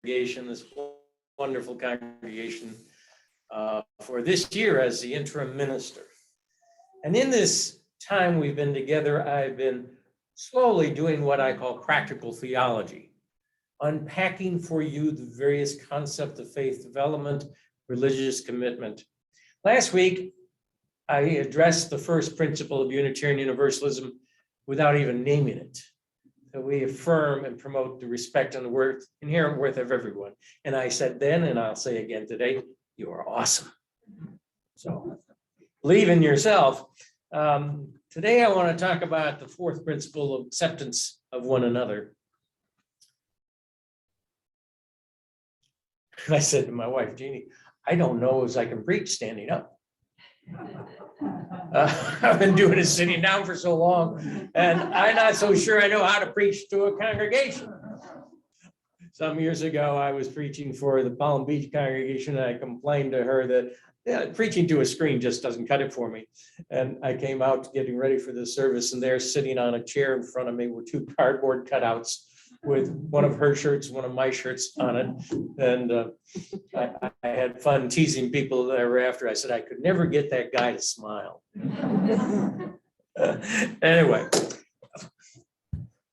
this wonderful congregation, for this year as the interim minister. And in this time we've been together, I've been slowly doing what I call practical theology, unpacking for you the various concepts of faith development, religious commitment. Last week, I addressed the first principle of Unitarian Universalism without even naming it. That we affirm and promote the respect and the inherent worth of everyone. And I said then, and I'll say again today, you are awesome. So believe in yourself. Today I want to talk about the fourth principle of acceptance of one another. I said to my wife, Jeannie, I don't know as I can preach standing up. I've been doing it sitting down for so long, and I'm not so sure I know how to preach to a congregation. Some years ago, I was preaching for the Palm Beach congregation, and I complained to her that preaching to a screen just doesn't cut it for me. And I came out getting ready for the service, and there sitting on a chair in front of me were two cardboard cutouts with one of her shirts, one of my shirts on it. And I had fun teasing people thereafter. I said, I could never get that guy to smile. Anyway,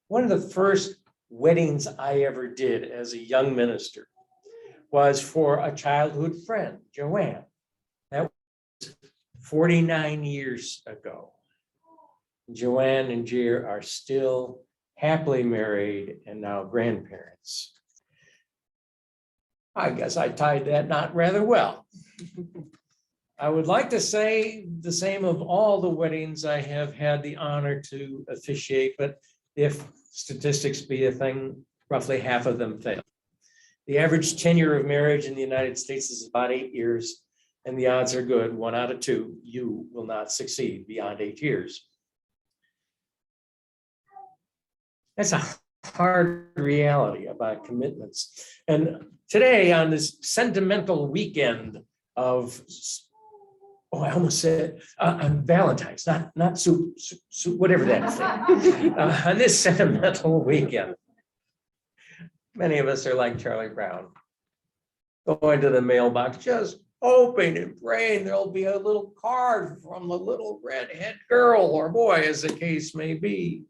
one of the first weddings I ever did as a young minister was for a childhood friend, Joanne. That was 49 years ago. Joanne and Jer are still happily married and now grandparents. I guess I tied that knot rather well. I would like to say the same of all the weddings I have had the honor to officiate, but if statistics be a thing, roughly half of them fail. The average tenure of marriage in the United States is about 8 years, and the odds are good, 1 out of 2, you will not succeed beyond 8 years. That's a hard reality about commitments. And today on this sentimental weekend of, I almost said on Valentine's, not soup, whatever that thing. On this sentimental weekend, many of us are like Charlie Brown, going to the mailbox, just hoping and praying there'll be a little card from the little redhead girl or boy, as the case may be.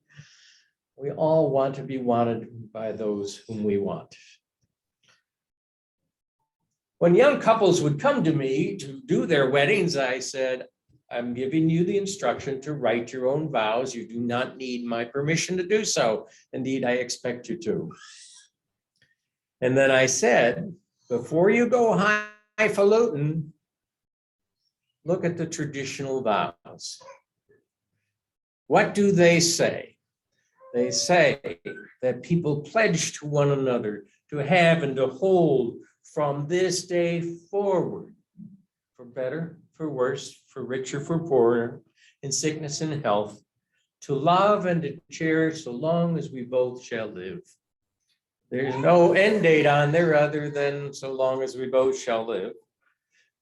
We all want to be wanted by those whom we want. When young couples would come to me to do their weddings, I said, I'm giving you the instruction to write your own vows. You do not need my permission to do so. Indeed, I expect you to. And then I said, before you go highfalutin, look at the traditional vows. What do they say? They say that people pledge to one another to have and to hold from this day forward, for better, for worse, for richer, for poorer, in sickness and health, to love and to cherish so long as we both shall live. There's no end date on there other than so long as we both shall live.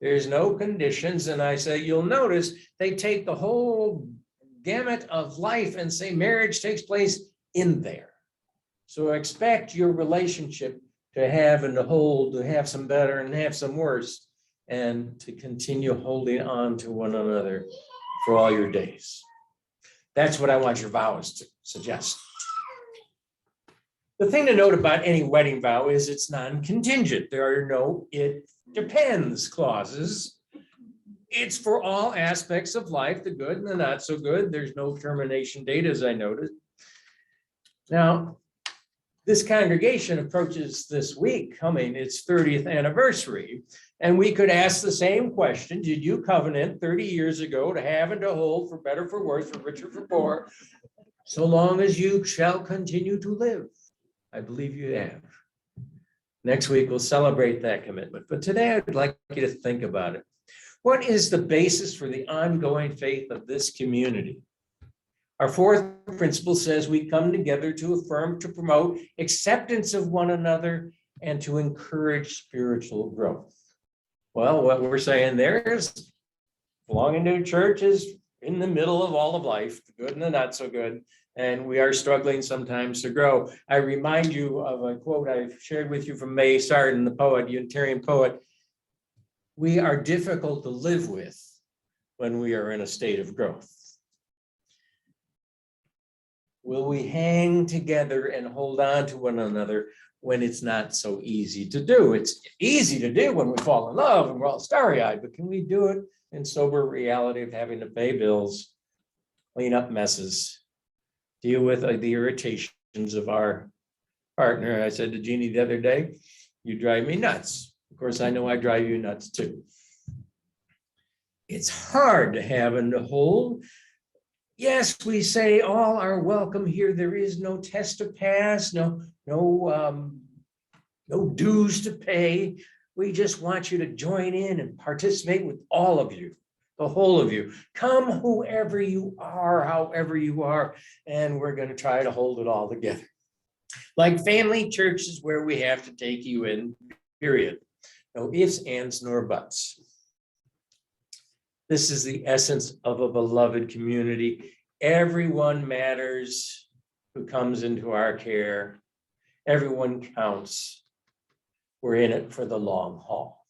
There's no conditions, and I say, you'll notice they take the whole gamut of life and say marriage takes place in there. So expect your relationship to have and to hold, to have some better and have some worse, and to continue holding on to one another for all your days. That's what I want your vows to suggest. The thing to note about any wedding vow is it's non-contingent. There are no it depends clauses. It's for all aspects of life, the good and the not so good. There's no termination date, as I noted. Now, this congregation approaches this week coming its 30th anniversary, and we could ask the same question. Did you covenant 30 years ago to have and to hold, for better, for worse, for richer, for poor, so long as you shall continue to live? I believe you have. Next week, we'll celebrate that commitment. But today, I'd like you to think about it. What is the basis for the ongoing faith of this community? Our fourth principle says we come together to affirm, to promote acceptance of one another, and to encourage spiritual growth. Well, what we're saying there is belonging to a church is in the middle of all of life, the good and the not so good. And we are struggling sometimes to grow. I remind you of a quote I shared with you from May Sarden, the poet, Unitarian poet. We are difficult to live with when we are in a state of growth. Will we hang together and hold on to one another when it's not so easy to do? It's easy to do when we fall in love and we're all starry-eyed, but can we do it in sober reality of having to pay bills, clean up messes, deal with the irritations of our partner? I said to Jeannie the other day, you drive me nuts. Of course, I know I drive you nuts too. It's hard to have and to hold. Yes, we say all are welcome here. There is no test to pass, no dues to pay. We just want you to join in and participate with all of you, the whole of you. Come whoever you are, however you are, and we're going to try to hold it all together. Like family churches where we have to take you in, period. No ifs, ands, nor buts. This is the essence of a beloved community. Everyone matters who comes into our care. Everyone counts. We're in it for the long haul.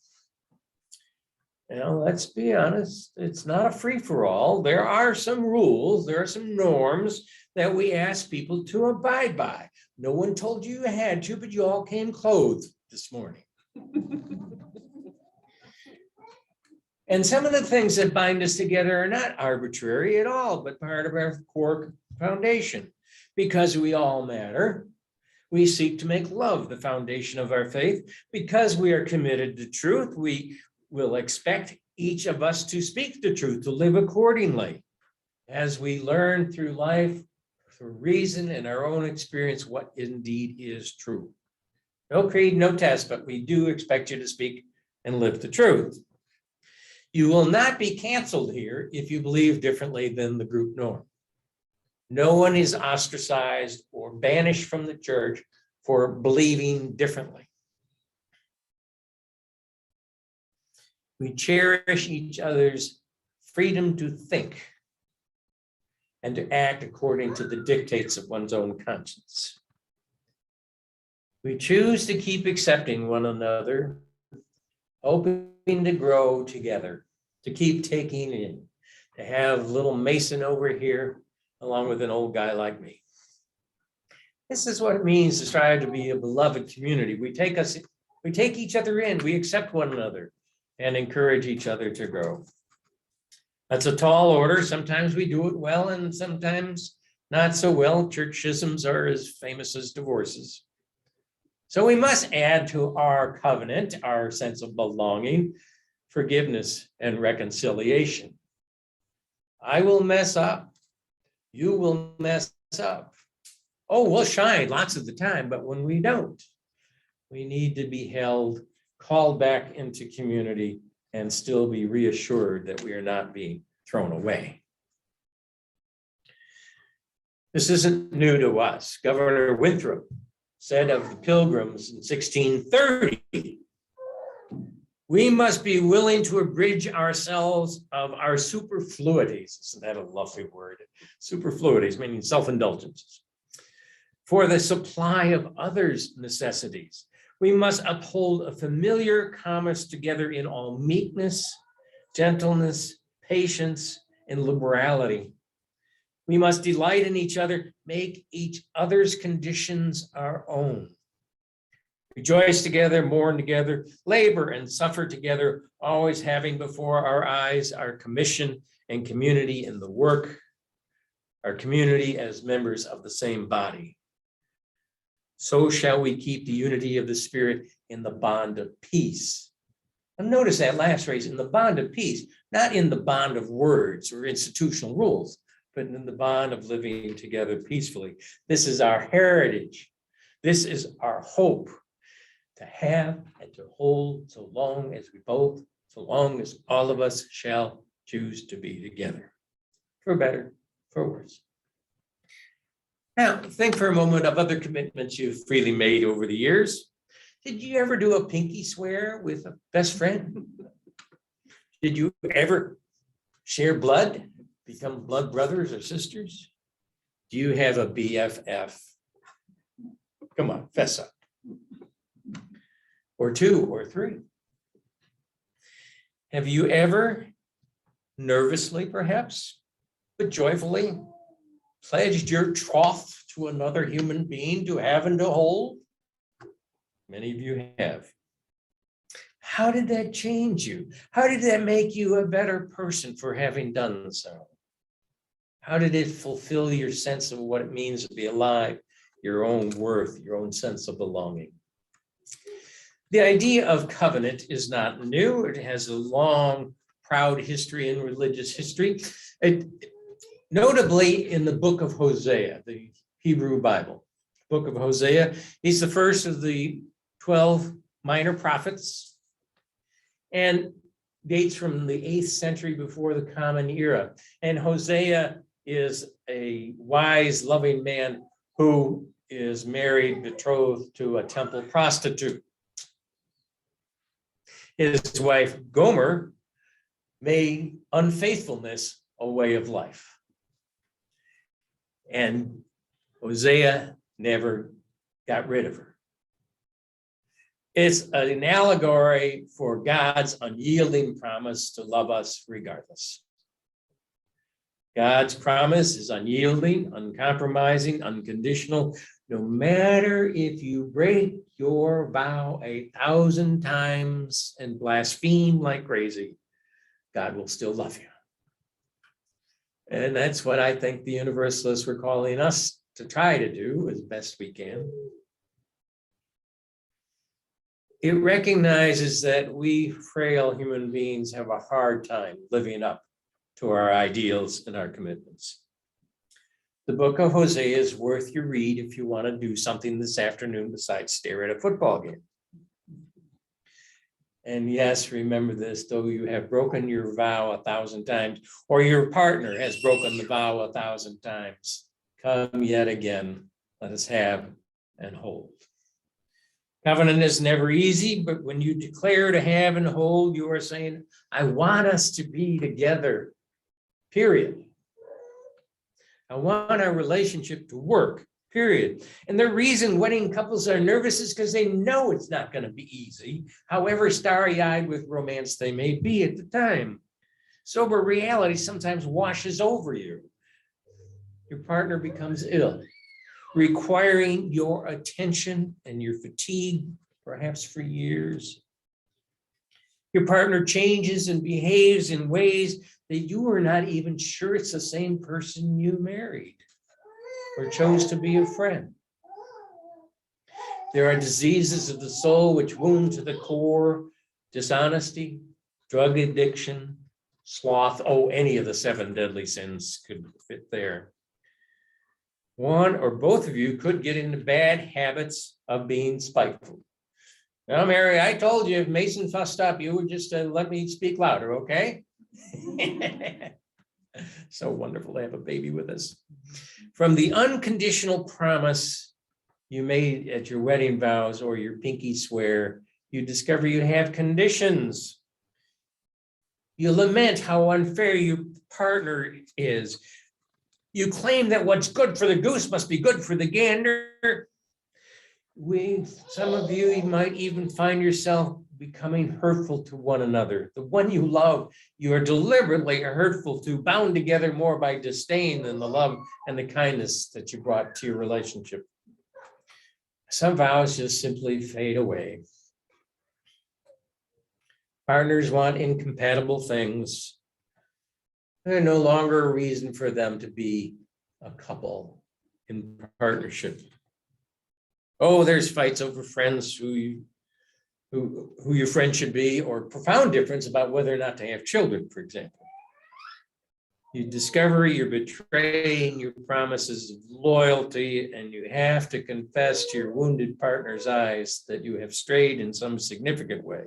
Now, let's be honest, it's not a free-for-all. There are some rules, there are some norms that we ask people to abide by. No one told you you had to, but you all came clothed this morning. And some of the things that bind us together are not arbitrary at all, but part of our core foundation. Because we all matter, we seek to make love the foundation of our faith. Because we are committed to truth, we will expect each of us to speak the truth, to live accordingly. As we learn through life, through reason and our own experience, what indeed is true. No creed, no test, but we do expect you to speak and live the truth. You will not be canceled here if you believe differently than the group norm. No one is ostracized or banished from the church for believing differently. We cherish each other's freedom to think and to act according to the dictates of one's own conscience. We choose to keep accepting one another, hoping to grow together, to keep taking in, to have little Mason over here, along with an old guy like me. This is what it means to strive to be a beloved community. We take each other in, we accept one another, and encourage each other to grow. That's a tall order. Sometimes we do it well, and sometimes not so well. Church schisms are as famous as divorces. So we must add to our covenant, our sense of belonging, forgiveness and reconciliation. I will mess up. You will mess up. Oh, we'll shine lots of the time, but when we don't, we need to be held, called back into community, and still be reassured that we are not being thrown away. This isn't new to us. Governor Winthrop said of the Pilgrims in 1630, we must be willing to abridge ourselves of our superfluities. Isn't that a lovely word? Superfluities, meaning self-indulgences. For the supply of others' necessities, we must uphold a familiar commerce together in all meekness, gentleness, patience, and liberality. We must delight in each other, make each other's conditions our own. Rejoice together, mourn together, labor and suffer together, always having before our eyes our commission and community in the work, our community as members of the same body. So shall we keep the unity of the Spirit in the bond of peace. And notice that last phrase, in the bond of peace, not in the bond of words or institutional rules, but in the bond of living together peacefully. This is our heritage. This is our hope, to have and to hold so long as all of us shall choose to be together, for better, for worse. Now, think for a moment of other commitments you've freely made over the years. Did you ever do a pinky swear with a best friend? Did you ever share blood, become blood brothers or sisters? Do you have a BFF? Come on, fess up. Or two or three. Have you ever nervously, perhaps, but joyfully pledged your troth to another human being to have and to hold? Many of you have. How did that change you? How did that make you a better person for having done so? How did it fulfill your sense of what it means to be alive, your own worth, your own sense of belonging? The idea of covenant is not new. It has a long, proud history in religious history. Notably in the book of Hosea, the Hebrew Bible. Book of Hosea, he's the first of the 12 minor prophets and dates from the 8th century before the Common Era. And Hosea is a wise, loving man who is married, betrothed to a temple prostitute. His wife, Gomer, made unfaithfulness a way of life. And Hosea never got rid of her. It's an allegory for God's unyielding promise to love us regardless. God's promise is unyielding, uncompromising, unconditional. No matter if you break your vow 1,000 times and blaspheme like crazy, God will still love you. And that's what I think the Universalists were calling us to try to do as best we can. It recognizes that we frail human beings have a hard time living up to our ideals and our commitments. The book of Hosea is worth your read if you want to do something this afternoon besides stare at a football game. And yes, remember this, though you have broken your vow 1,000 times, or your partner has broken the vow 1,000 times, come yet again, let us have and hold. Covenant is never easy, but when you declare to have and hold, you are saying, I want us to be together, period. I want our relationship to work, period. And the reason wedding couples are nervous is because they know it's not going to be easy, however starry-eyed with romance they may be at the time. Sober reality sometimes washes over you. Your partner becomes ill, requiring your attention and your fatigue, perhaps for years. Your partner changes and behaves in ways that you are not even sure it's the same person you married or chose to be a friend. There are diseases of the soul which wound to the core: dishonesty, drug addiction, sloth. Oh, any of the 7 deadly sins could fit there. One or both of you could get into bad habits of being spiteful. Now, Mary, I told you if Mason fussed up, you would just let me speak louder, okay? So wonderful to have a baby with us. From the unconditional promise you made at your wedding vows or your pinky swear, you discover you have conditions. You lament how unfair your partner is. You claim that what's good for the goose must be good for the gander. Some of you might even find yourself becoming hurtful to one another. The one you love, you are deliberately hurtful to, bound together more by disdain than the love and the kindness that you brought to your relationship. Some vows just simply fade away. Partners want incompatible things. There's no longer a reason for them to be a couple in partnership. Oh, there's fights over friends who your friend should be, or profound difference about whether or not to have children, for example. You discover you're betraying your promises of loyalty, and you have to confess to your wounded partner's eyes that you have strayed in some significant way.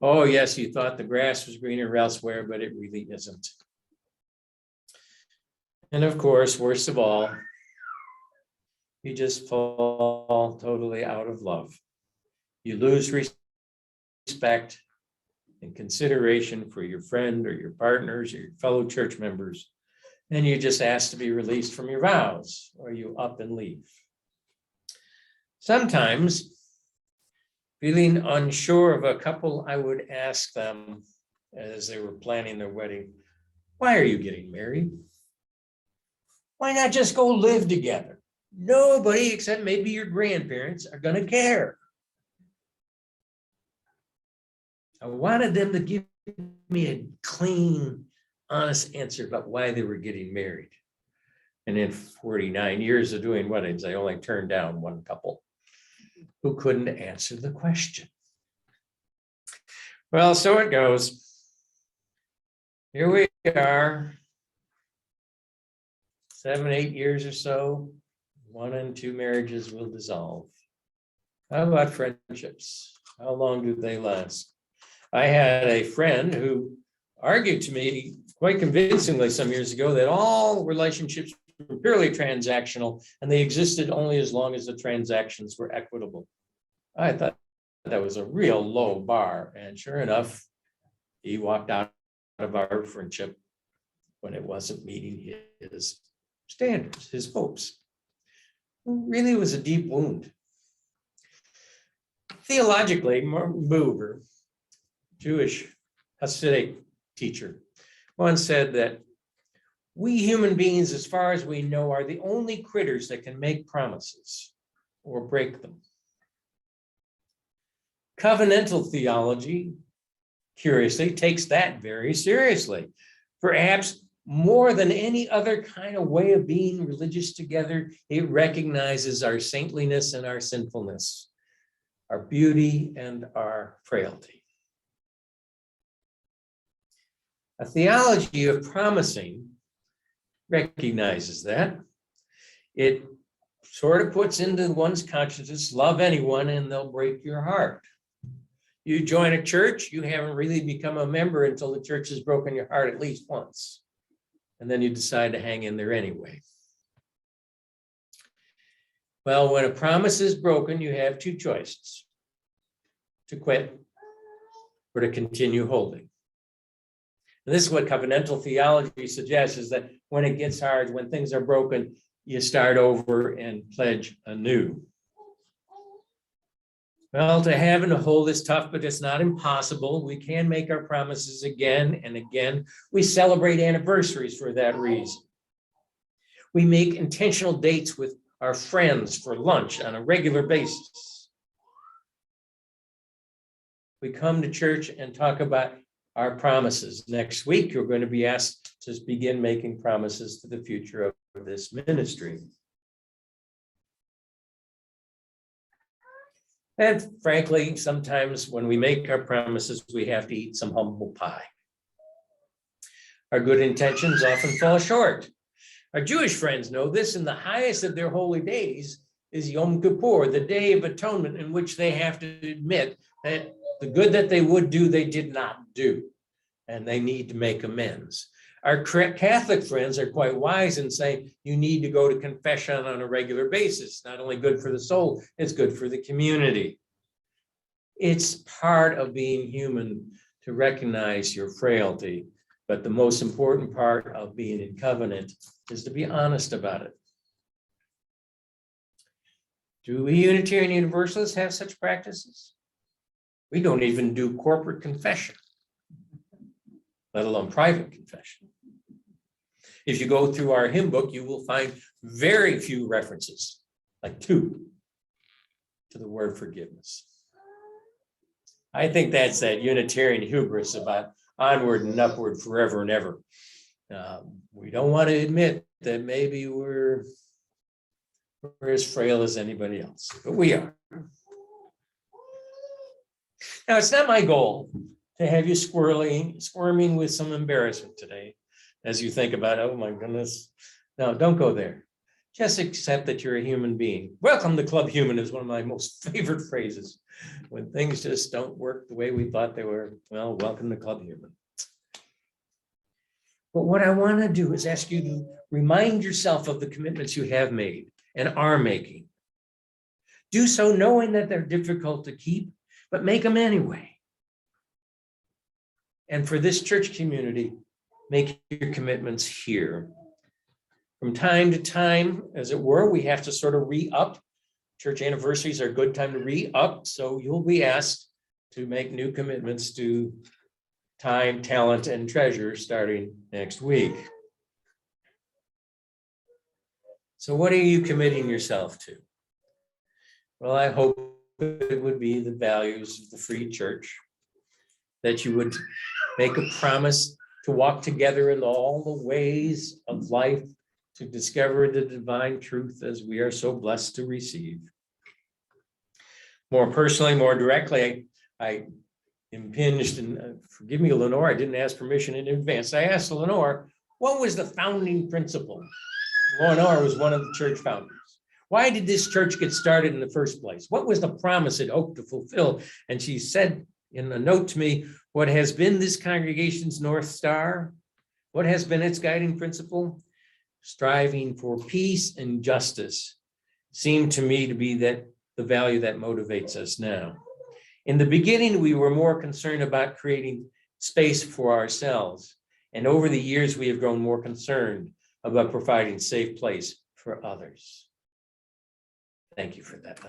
Oh, yes, you thought the grass was greener elsewhere, but it really isn't. And of course, worst of all, you just fall totally out of love. You lose respect and consideration for your friend or your partners or your fellow church members. then you just ask to be released from your vows, or you up and leave. Sometimes, feeling unsure of a couple, I would ask them as they were planning their wedding, why are you getting married? Why not just go live together? Nobody except maybe your grandparents are going to care. I wanted them to give me a clean, honest answer about why they were getting married. And in 49 years of doing weddings, I only turned down one couple who couldn't answer the question. Well, so it goes. Here we are, 7, 8 years or so, 1 and 2 marriages will dissolve. How about friendships? How long do they last? I had a friend who argued to me quite convincingly some years ago that all relationships were purely transactional and they existed only as long as the transactions were equitable. I thought that was a real low bar, and sure enough, he walked out of our friendship when it wasn't meeting his standards, his hopes. It really was a deep wound. Theologically, Martin Buber, Jewish Hasidic teacher, once said that we human beings, as far as we know, are the only critters that can make promises or break them. Covenantal theology, curiously, takes that very seriously. Perhaps more than any other kind of way of being religious together, it recognizes our saintliness and our sinfulness, our beauty and our frailty. A theology of promising recognizes that. It sort of puts into one's consciousness, love anyone and they'll break your heart. You join a church, you haven't really become a member until the church has broken your heart at least once. And then you decide to hang in there anyway. Well, when a promise is broken, you have 2 choices: to quit or to continue holding. And this is what covenantal theology suggests, is that when it gets hard, when things are broken, you start over and pledge anew. Well, to have and to hold is tough, but it's not impossible. We can make our promises again and again. We celebrate anniversaries for that reason. We make intentional dates with our friends for lunch on a regular basis. We come to church and talk about our promises. Next week, you're going to be asked to begin making promises to the future of this ministry. And frankly, sometimes when we make our promises, we have to eat some humble pie. Our good intentions often fall short. Our Jewish friends know this, and the highest of their holy days is Yom Kippur, the Day of Atonement, in which they have to admit that the good that they would do, they did not do, and they need to make amends. Our Catholic friends are quite wise in saying you need to go to confession on a regular basis. Not only good for the soul, it's good for the community. It's part of being human to recognize your frailty, but the most important part of being in covenant is to be honest about it. Do we Unitarian Universalists have such practices? We don't even do corporate confession, let alone private confession. If you go through our hymn book, you will find very few references, like 2, to the word forgiveness. I think that's that Unitarian hubris about onward and upward forever and ever. We don't want to admit that maybe we're as frail as anybody else, but we are. Now, it's not my goal to have you squirming with some embarrassment today as you think about, oh my goodness. No, don't go there. Just accept that you're a human being. Welcome to Club Human is one of my most favorite phrases. When things just don't work the way we thought they were, well, welcome to Club Human. But what I want to do is ask you to remind yourself of the commitments you have made and are making. Do so knowing that they're difficult to keep, but make them anyway. And for this church community, make your commitments here. From time to time, as it were, we have to sort of re-up. Church anniversaries are a good time to re-up, so you'll be asked to make new commitments to time, talent, and treasure starting next week. So what are you committing yourself to? Well, I hope it would be the values of the Free Church, that you would make a promise to walk together in all the ways of life to discover the divine truth as we are so blessed to receive. More personally, more directly, I impinged, and forgive me, Lenore, I didn't ask permission in advance. I asked Lenore, what was the founding principle? Lenore was one of the church founders. Why did this church get started in the first place? What was the promise it hoped to fulfill? And she said in a note to me, what has been this congregation's North Star? What has been its guiding principle? Striving for peace and justice seemed to me to be that the value that motivates us now. In the beginning, we were more concerned about creating space for ourselves. And over the years, we have grown more concerned about providing safe place for others. Thank you for that.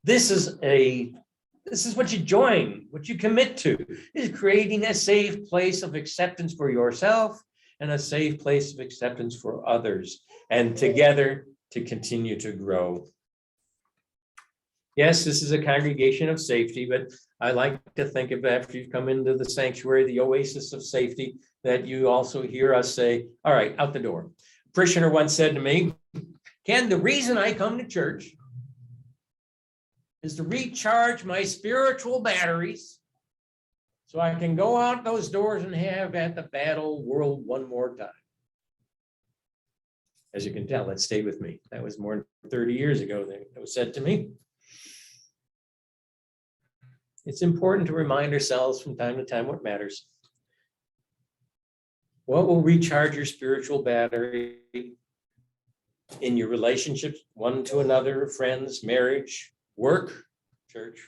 This is what you join, what you commit to, is creating a safe place of acceptance for yourself and a safe place of acceptance for others, and together to continue to grow. Yes, this is a congregation of safety, but I like to think of, after you've come into the sanctuary, the oasis of safety, that you also hear us say, all right, out the door. A parishioner once said to me, Ken, the reason I come to church is to recharge my spiritual batteries so I can go out those doors and have at the battle world one more time. As you can tell, that stayed with me. That was more than 30 years ago that it was said to me. It's important to remind ourselves from time to time what matters. What will recharge your spiritual battery in your relationships, one to another, friends, marriage, work, church?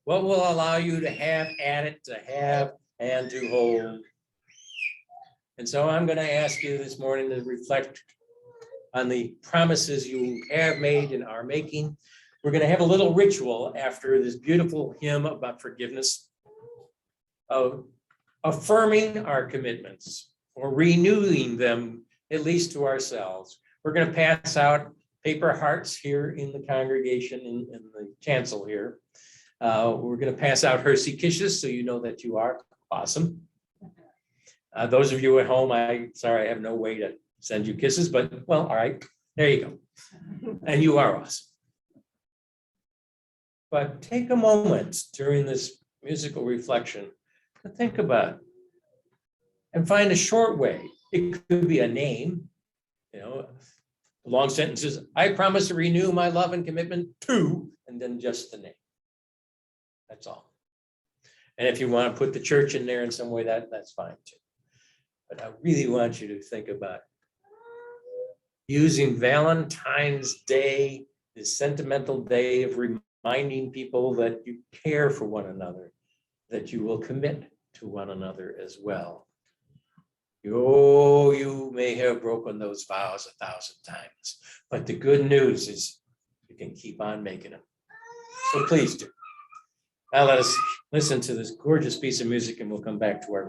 What will allow you to have at it, to have and to hold? And so I'm going to ask you this morning to reflect on the promises you have made and are making. We're going to have a little ritual after this beautiful hymn about forgiveness, of affirming our commitments or renewing them, at least to ourselves. We're going to pass out paper hearts here in the congregation, in the chancel here. We're going to pass out Hershey kisses, so you know that you are awesome. Those of you at home, sorry, I have no way to send you kisses, but well, all right, there you go. And you are awesome. But take a moment during this musical reflection to think about it and find a short way. It could be a name, long sentences. I promise to renew my love and commitment to, and then just the name. That's all. And if you want to put the church in there in some way, that's fine too. But I really want you to think about using Valentine's Day, this sentimental day, of reminding people that you care for one another, that you will commit to one another as well. You may have broken those vows 1,000 times, but the good news is you can keep on making them. So please do. Now let us listen to this gorgeous piece of music and we'll come back to our